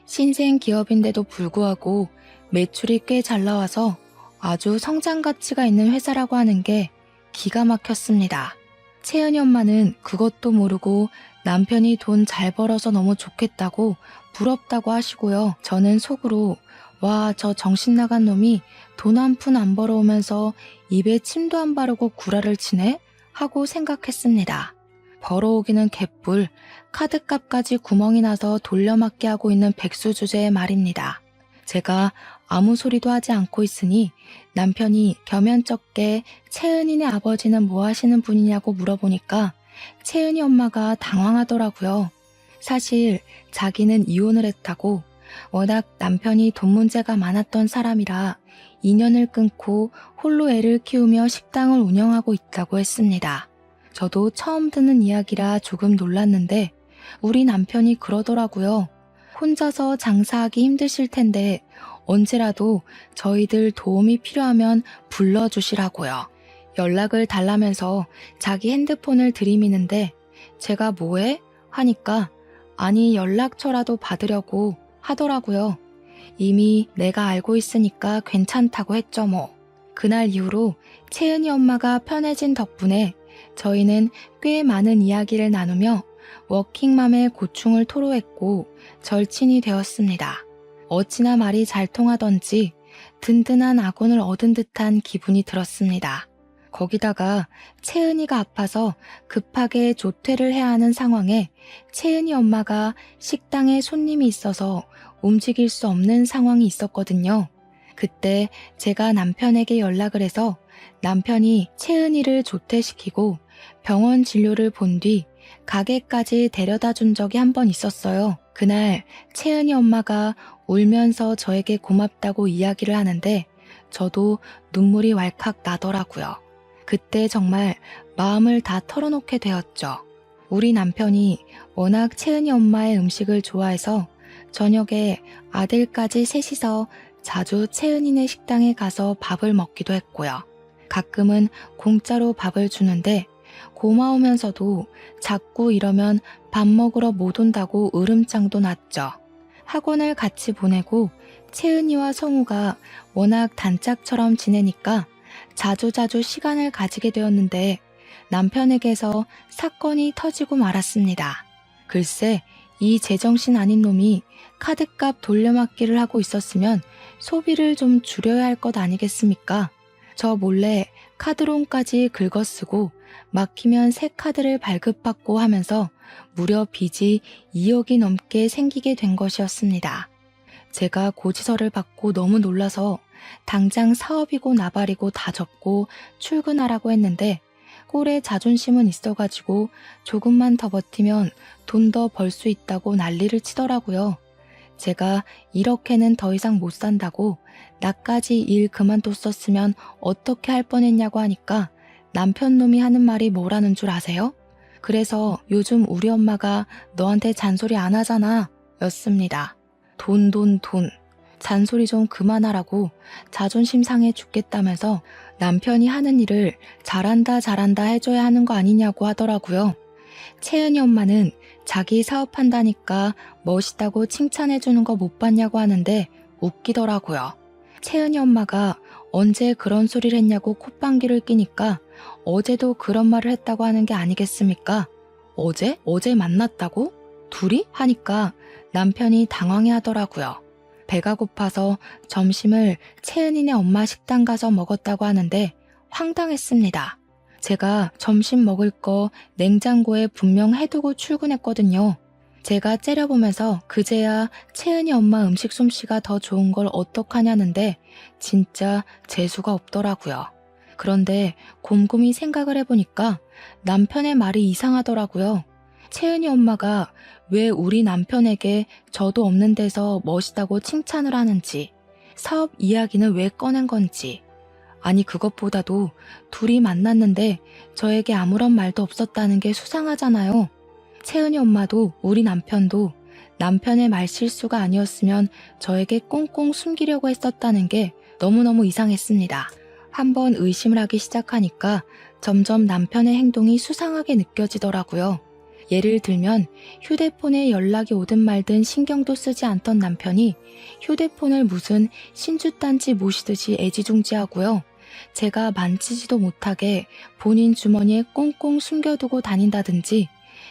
신생 기업인데도 불구하고 매출이 꽤 잘 나와서 아주 성장 가치가 있는 회사라고 하는 게 기가 막혔습니다. 채은이 엄마는 그것도 모르고 남편이 돈 잘 벌어서 너무 좋겠다고 부럽다고 하시고요. 저는 속으로 와, 저 정신 나간 놈이 돈 한 푼 안 벌어오면서 입에 침도 안 바르고 구라를 치네? 하고 생각했습니다. 벌어오기는 개뿔, 카드값까지 구멍이 나서 돌려막기 하고 있는 백수 주제의 말입니다. 제가 아무 소리도 하지 않고 있으니 남편이 겸연쩍게 채은이네 아버지는 뭐 하시는 분이냐고 물어보니까 채은이 엄마가 당황하더라고요. 사실 자기는 이혼을 했다고 워낙 남편이 돈 문제가 많았던 사람이라 인연을 끊고 홀로 애를 키우며 식당을 운영하고 있다고 했습니다. 저도 처음 듣는 이야기라 조금 놀랐는데 우리 남편이 그러더라고요. 혼자서 장사하기 힘드실 텐데 언제라도 저희들 도움이 필요하면 불러주시라고요. 연락을 달라면서 자기 핸드폰을 들이미는데 제가 뭐해? 하니까 아니 연락처라도 받으려고 하더라고요. 이미 내가 알고 있으니까 괜찮다고 했죠 뭐. 그날 이후로 채은이 엄마가 편해진 덕분에 저희는 꽤 많은 이야기를 나누며 워킹맘의 고충을 토로했고 절친이 되었습니다. 어찌나 말이 잘 통하던지 든든한 아군을 얻은 듯한 기분이 들었습니다. 거기다가 채은이가 아파서 급하게 조퇴를 해야 하는 상황에 채은이 엄마가 식당에 손님이 있어서 움직일 수 없는 상황이 있었거든요. 그때 제가 남편에게 연락을 해서 남편이 채은이를 조퇴시키고 병원 진료를 본 뒤 가게까지 데려다 준 적이 한 번 있었어요. 그날 채은이 엄마가 울면서 저에게 고맙다고 이야기를 하는데 저도 눈물이 왈칵 나더라고요. 그때 정말 마음을 다 털어놓게 되었죠. 우리 남편이 워낙 채은이 엄마의 음식을 좋아해서 저녁에 아들까지 셋이서 자주 채은이네 식당에 가서 밥을 먹기도 했고요. 가끔은 공짜로 밥을 주는데 고마우면서도 자꾸 이러면 밥 먹으러 못 온다고 으름장도 났죠. 학원을 같이 보내고 채은이와 성우가 워낙 단짝처럼 지내니까 자주자주 시간을 가지게 되었는데 남편에게서 사건이 터지고 말았습니다. 글쎄, 이 제정신 아닌 놈이 카드값 돌려막기를 하고 있었으면 소비를 좀 줄여야 할 것 아니겠습니까? 저 몰래 카드론까지 긁어쓰고 막히면 새 카드를 발급받고 하면서 무려 빚이 2억이 넘게 생기게 된 것이었습니다. 제가 고지서를 받고 너무 놀라서 당장 사업이고 나발이고 다 접고 출근하라고 했는데 꼴에 자존심은 있어가지고 조금만 더 버티면 돈 더 벌 수 있다고 난리를 치더라고요. 제가 이렇게는 더 이상 못 산다고 나까지 일 그만뒀었으면 어떻게 할 뻔했냐고 하니까 남편 놈이 하는 말이 뭐라는 줄 아세요? 그래서 요즘 우리 엄마가 너한테 잔소리 안 하잖아 였습니다. 돈. 잔소리 좀 그만하라고 자존심 상해 죽겠다면서 남편이 하는 일을 잘한다 해줘야 하는 거 아니냐고 하더라고요. 채은이 엄마는 자기 사업한다니까 멋있다고 칭찬해주는 거 못 봤냐고 하는데 웃기더라고요. 채은이 엄마가 언제 그런 소리를 했냐고 콧방귀를 끼니까 어제도 그런 말을 했다고 하는 게 아니겠습니까? 어제? 어제 만났다고? 둘이? 하니까 남편이 당황해 하더라고요. 배가 고파서 점심을 채은이네 엄마 식당 가서 먹었다고 하는데 황당했습니다. 제가 점심 먹을 거 냉장고에 분명 해두고 출근했거든요. 제가 째려보면서 그제야 채은이 엄마 음식 솜씨가 더 좋은 걸 어떡하냐는데 진짜 재수가 없더라고요. 그런데 곰곰이 생각을 해보니까 남편의 말이 이상하더라고요. 채은이 엄마가 왜 우리 남편에게 저도 없는 데서 멋있다고 칭찬을 하는지, 사업 이야기는 왜 꺼낸 건지, 아니 그것보다도 둘이 만났는데 저에게 아무런 말도 없었다는 게 수상하잖아요. 채은이 엄마도 우리 남편도 남편의 말실수가 아니었으면 저에게 꽁꽁 숨기려고 했었다는 게 너무너무 이상했습니다. 한번 의심을 하기 시작하니까 점점 남편의 행동이 수상하게 느껴지더라고요. 예를 들면 휴대폰에 연락이 오든 말든 신경도 쓰지 않던 남편이 휴대폰을 무슨 신주단지 모시듯이 애지중지하고요. 제가 만지지도 못하게 본인 주머니에 꽁꽁 숨겨두고 다닌다든지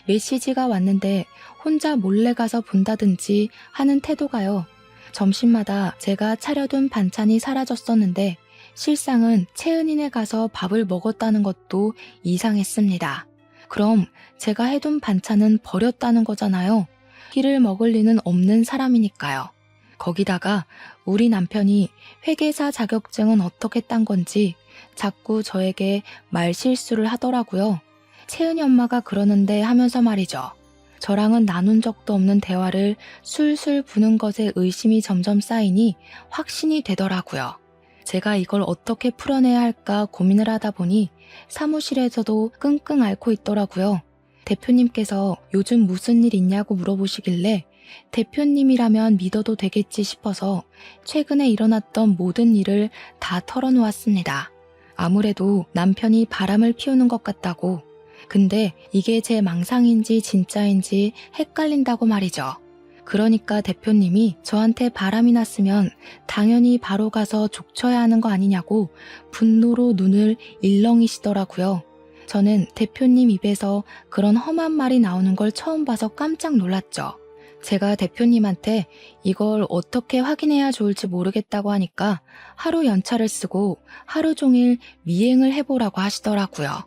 메시지가 왔는데 혼자 몰래 가서 본다든지 하는 태도가요. 점심마다 제가 차려둔 반찬이 사라졌었는데 실상은 채은이네 가서 밥을 먹었다는 것도 이상했습니다. 그럼 제가 해둔 반찬은 버렸다는 거잖아요. 끼를 먹을 리는 없는 사람이니까요. 거기다가 우리 남편이 회계사 자격증은 어떻게 딴 건지 자꾸 저에게 말실수를 하더라고요. 채은이 엄마가 그러는데 하면서 말이죠. 저랑은 나눈 적도 없는 대화를 술술 부는 것에 의심이 점점 쌓이니 확신이 되더라고요. 제가 이걸 어떻게 풀어내야 할까 고민을 하다 보니 사무실에서도 끙끙 앓고 있더라고요. 대표님께서 요즘 무슨 일 있냐고 물어보시길래 대표님이라면 믿어도 되겠지 싶어서 최근에 일어났던 모든 일을 다 털어놓았습니다. 아무래도 남편이 바람을 피우는 것 같다고. 근데 이게 제 망상인지 진짜인지 헷갈린다고 말이죠. 그러니까 대표님이 저한테 바람이 났으면 당연히 바로 가서 족쳐야 하는 거 아니냐고 분노로 눈을 일렁이시더라고요. 저는 대표님 입에서 그런 험한 말이 나오는 걸 처음 봐서 깜짝 놀랐죠. 제가 대표님한테 이걸 어떻게 확인해야 좋을지 모르겠다고 하니까 하루 연차를 쓰고 하루 종일 미행을 해보라고 하시더라고요.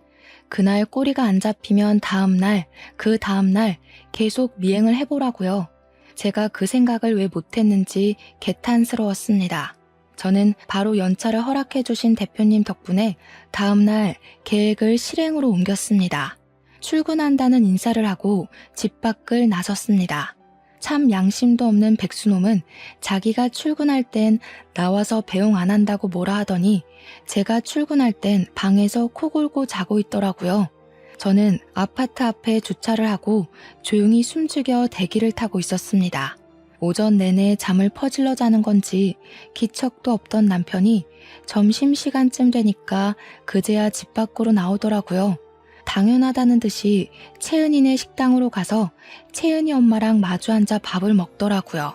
그날 꼬리가 안 잡히면 다음날, 그 다음날 계속 미행을 해보라고요. 제가 그 생각을 왜 못했는지 개탄스러웠습니다. 저는 바로 연차를 허락해 주신 대표님 덕분에 다음날 계획을 실행으로 옮겼습니다. 출근한다는 인사를 하고 집 밖을 나섰습니다. 참 양심도 없는 백수놈은 자기가 출근할 땐 나와서 배웅 안 한다고 뭐라 하더니 제가 출근할 땐 방에서 코 골고 자고 있더라고요. 저는 아파트 앞에 주차를 하고 조용히 숨죽여 대기를 타고 있었습니다. 오전 내내 잠을 퍼질러 자는 건지 기척도 없던 남편이 점심시간쯤 되니까 그제야 집 밖으로 나오더라고요. 당연하다는 듯이 채은이네 식당으로 가서 채은이 엄마랑 마주 앉아 밥을 먹더라고요.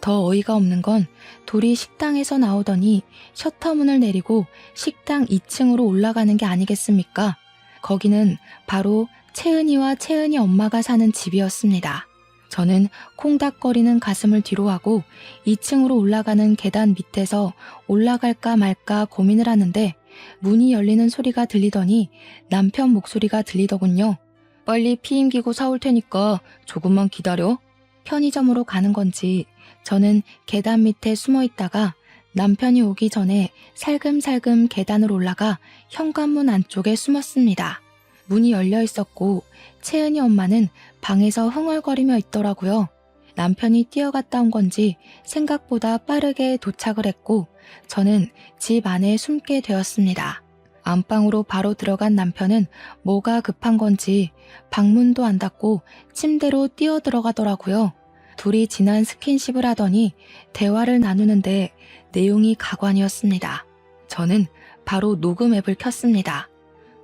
더 어이가 없는 건 둘이 식당에서 나오더니 셔터문을 내리고 식당 2층으로 올라가는 게 아니겠습니까? 거기는 바로 채은이와 채은이 엄마가 사는 집이었습니다. 저는 콩닥거리는 가슴을 뒤로 하고 2층으로 올라가는 계단 밑에서 올라갈까 말까 고민을 하는데 문이 열리는 소리가 들리더니 남편 목소리가 들리더군요. 빨리 피임기구 사올 테니까 조금만 기다려. 편의점으로 가는 건지 저는 계단 밑에 숨어 있다가 남편이 오기 전에 살금살금 계단을 올라가 현관문 안쪽에 숨었습니다. 문이 열려 있었고 채은이 엄마는 방에서 흥얼거리며 있더라고요. 남편이 뛰어갔다 온 건지 생각보다 빠르게 도착을 했고 저는 집 안에 숨게 되었습니다. 안방으로 바로 들어간 남편은 뭐가 급한 건지 방문도 안 닫고 침대로 뛰어 들어가더라고요. 둘이 진한 스킨십을 하더니 대화를 나누는데 내용이 가관이었습니다. 저는 바로 녹음 앱을 켰습니다.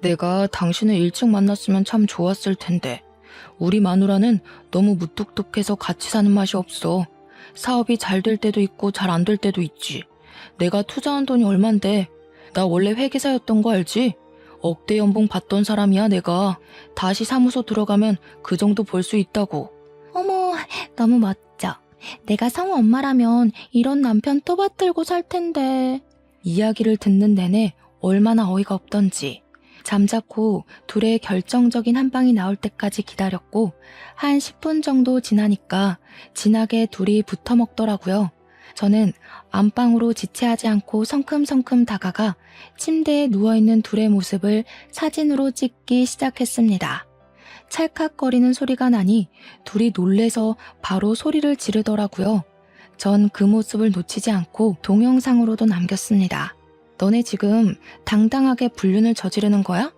내가 당신을 일찍 만났으면 참 좋았을 텐데 우리 마누라는 너무 무뚝뚝해서 같이 사는 맛이 없어. 사업이 잘 될 때도 있고 잘 안 될 때도 있지. 내가 투자한 돈이 얼만데. 나 원래 회계사였던 거 알지? 억대 연봉 받던 사람이야 내가. 다시 사무소 들어가면 그 정도 벌 수 있다고. 어머, 너무 멋져. 내가 성우 엄마라면 이런 남편 또 받들고 살 텐데. 이야기를 듣는 내내 얼마나 어이가 없던지. 잠자코 둘의 결정적인 한 방이 나올 때까지 기다렸고 한 10분 정도 지나니까 진하게 둘이 붙어 먹더라고요. 저는 안방으로 지체하지 않고 성큼성큼 다가가 침대에 누워있는 둘의 모습을 사진으로 찍기 시작했습니다. 찰칵거리는 소리가 나니 둘이 놀래서 바로 소리를 지르더라고요. 전 그 모습을 놓치지 않고 동영상으로도 남겼습니다. 너네 지금 당당하게 불륜을 저지르는 거야?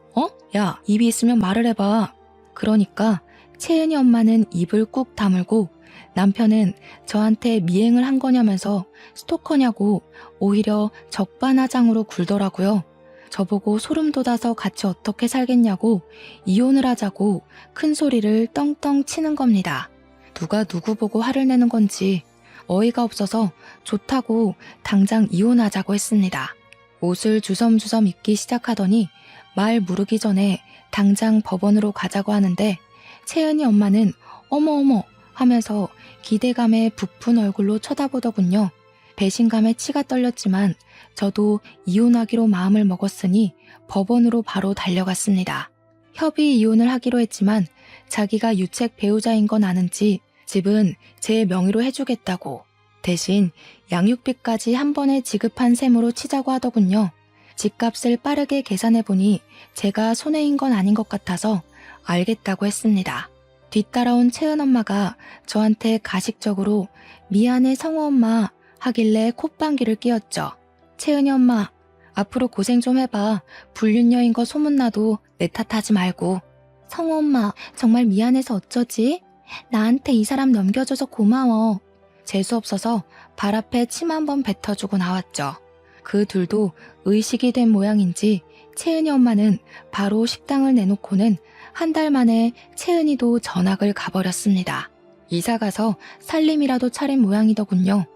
야, 입이 있으면 말을 해봐. 그러니까 채은이 엄마는 입을 꾹 다물고 남편은 저한테 미행을 한 거냐면서 스토커냐고 오히려 적반하장으로 굴더라고요. 저보고 소름 돋아서 같이 어떻게 살겠냐고 이혼을 하자고 큰 소리를 떵떵 치는 겁니다. 누가 누구 보고 화를 내는 건지 어이가 없어서 좋다고 당장 이혼하자고 했습니다. 옷을 주섬주섬 입기 시작하더니 말 무르기 전에 당장 법원으로 가자고 하는데 채은이 엄마는 어머어머 하면서 기대감에 부푼 얼굴로 쳐다보더군요. 배신감에 치가 떨렸지만 저도 이혼하기로 마음을 먹었으니 법원으로 바로 달려갔습니다. 협의 이혼을 하기로 했지만 자기가 유책 배우자인 건 아는지 집은 제 명의로 해주겠다고 대신 양육비까지 한 번에 지급한 셈으로 치자고 하더군요. 집값을 빠르게 계산해보니 제가 손해인 건 아닌 것 같아서 알겠다고 했습니다. 뒤따라온 채은 엄마가 저한테 가식적으로 미안해 성우 엄마 하길래 콧방귀를 뀌었죠. 채은이 엄마, 앞으로 고생 좀 해봐. 불륜녀인 거 소문나도 내 탓하지 말고. 성우 엄마, 정말 미안해서 어쩌지? 나한테 이 사람 넘겨줘서 고마워. 재수없어서 발 앞에 침 한 번 뱉어주고 나왔죠. 그 둘도 의식이 된 모양인지 채은이 엄마는 바로 식당을 내놓고는 한 달 만에 채은이도 전학을 가버렸습니다. 이사가서 살림이라도 차린 모양이더군요.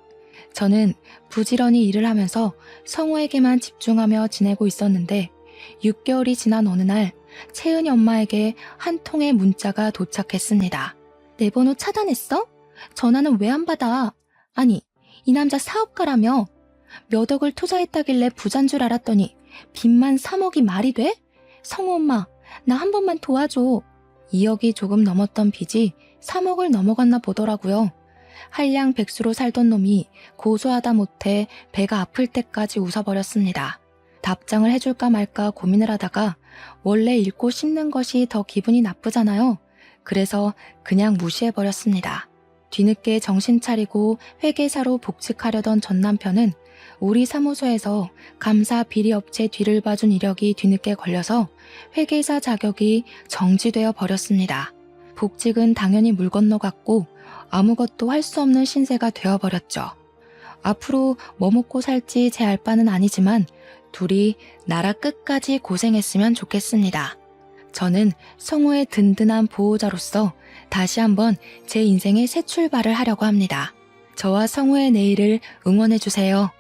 저는 부지런히 일을 하면서 성우에게만 집중하며 지내고 있었는데 6개월이 지난 어느 날 채은이 엄마에게 한 통의 문자가 도착했습니다. 내 번호 차단했어? 전화는 왜 안 받아? 아니, 이 남자 사업가라며? 몇 억을 투자했다길래 부자인 줄 알았더니 빚만 3억이 말이 돼? 성우 엄마, 나 한 번만 도와줘. 2억이 조금 넘었던 빚이 3억을 넘어갔나 보더라고요. 한량백수로 살던 놈이 고소하다 못해 배가 아플 때까지 웃어버렸습니다. 답장을 해줄까 말까 고민을 하다가 원래 읽고 씹는 것이 더 기분이 나쁘잖아요. 그래서 그냥 무시해버렸습니다. 뒤늦게 정신 차리고 회계사로 복직하려던 전 남편은 우리 사무소에서 감사 비리업체 뒤를 봐준 이력이 뒤늦게 걸려서 회계사 자격이 정지되어 버렸습니다. 복직은 당연히 물 건너갔고 아무것도 할 수 없는 신세가 되어버렸죠. 앞으로 뭐 먹고 살지 제 알 바는 아니지만 둘이 나라 끝까지 고생했으면 좋겠습니다. 저는 성우의 든든한 보호자로서 다시 한번 제 인생의 새 출발을 하려고 합니다. 저와 성우의 내일을 응원해주세요.